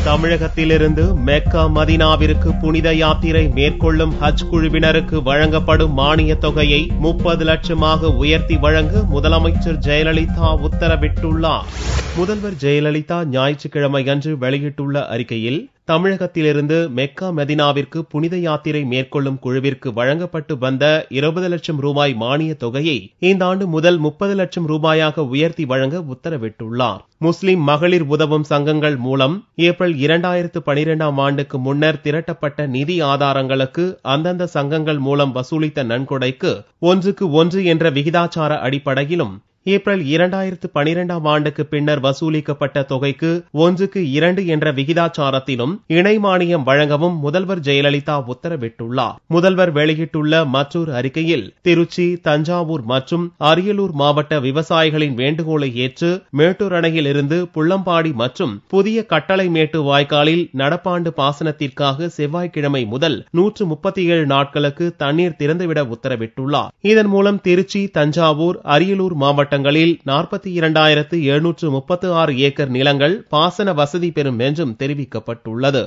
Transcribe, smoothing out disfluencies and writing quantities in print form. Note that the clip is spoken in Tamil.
தமிழகத்திலிருந்து மெக்கா மதீனாவிற்கு புனித யாத்திரை மேற்கொள்ளும் ஹஜ் குழுவினருக்கு வழங்கப்படும் மானியத் தொகையை 30 லட்சமாக உயர்த்தி வழங்க முதலமைச்சர் ஜெயலலிதா உத்தரவிட்டுள்ளார். முதல்வர் ஜெயலலிதா ஞாயிற்றுக்கிழமை அன்று வெளியிட்டுள்ள அறிக்கையில், தமிழகத்திலிருந்து மெக்கா மதீனாவிற்கு புனித யாத்திரை மேற்கொள்ளும் குழுவிற்கு வழங்கப்பட்டு வந்த 20 லட்சம் ரூபாய் மானியத் தொகையை இந்த ஆண்டு முதல் 30 லட்சம் ரூபாயாக உயர்த்தி வழங்க உத்தரவிட்டுள்ளார். முஸ்லிம் மகளிர் உதவும் சங்கங்கள் மூலம் ஏப்ரல் 2012ஆம் ஆண்டுக்கு முன்னர் திரட்டப்பட்ட நிதி ஆதாரங்களுக்கு அந்தந்த சங்கங்கள் மூலம் வசூலித்த நன்கொடைக்கு 1:1 என்ற விகிதாச்சார அடிப்படையிலும், ஏப்ரல் 2012ஆம் ஆண்டுக்கு பின்னர் வசூலிக்கப்பட்ட தொகைக்கு 1:2 என்ற விகிதாச்சாரத்திலும் இணை மானியம் வழங்கவும் முதல்வர் ஜெயலலிதா உத்தரவிட்டுள்ளார். முதல்வர் வெளியிட்டுள்ள மற்றொரு அறிக்கையில், திருச்சி, தஞ்சாவூர் மற்றும் அரியலூர் மாவட்ட விவசாயிகளின் வேண்டுகோளை ஏற்று மேட்டூர் அணையில் இருந்து புள்ளம்பாடி மற்றும் புதிய கட்டளை மேட்டு வாய்க்காலில் நடப்பாண்டு பாசனத்திற்காக செவ்வாய்க்கிழமை முதல் 137 நாட்களுக்கு தண்ணீர் திறந்துவிட உத்தரவிட்டுள்ளார். இதன் மூலம் திருச்சி, தஞ்சாவூர், அரியலூர் மாவட்ட 42,736 ஏக்கர் நிலங்கள் பாசன வசதி பெறும் என்றும் தெரிவிக்கப்பட்டுள்ளது.